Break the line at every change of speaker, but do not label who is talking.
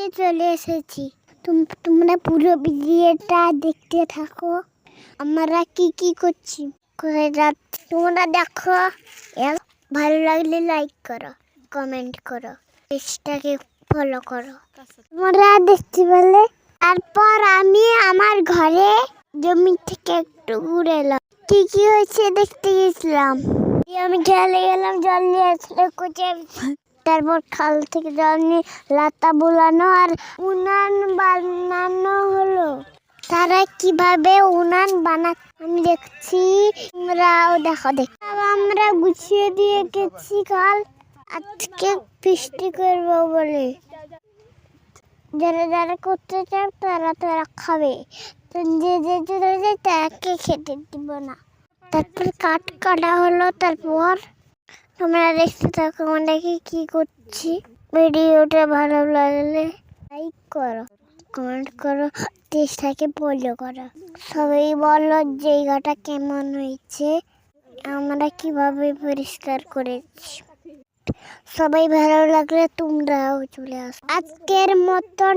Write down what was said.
নিতে চলে এসেছি। তোমরা পুরো ভিডিওটা দেখতে থাকো। আমরা কি করছি, কোথায় যাচ্ছি তোমরা দেখো। ভালো লাগলে লাইক করো, কমেন্ট করো, পেজটাকে ফলো করো। তোমরা দেখতে পেলে তারপর আমি আমার ঘরে জমি থেকে একটু ঘুরে এলাম। কি হয়েছে দেখতে গেছিলাম। আমি খেলে গেলাম, জল নিয়ে আসলে কোচে। তারপর খাল থেকে জল নিয়ে লাতা বোলানো আর উনান বানানো হলো। তারা কিভাবে উনান বানাচ্ছে আমি দেখছি, তোমরাও দেখো। আমরা গুছিয়ে দিয়ে গেছি কাল আজকে ফিস্টি করবো বলে। যারা করতে চাও তারা খাবে, যে তাকে খেতে দিব না। তারপর কাটা হলো। তারপর তোমরা দেখতে থাকো আমরা কি করছি। ভিডিওটা ভালো লাগলে লাইক করো, কমেন্ট করো, পেজটাকে ফলো করো। সবাই বলো জায়গাটা কেমন হয়েছে, আমরা কিভাবে পরিষ্কার করেছি। সবাই ভালো লাগলে তোমরাও চলে আসো। আজকের মতন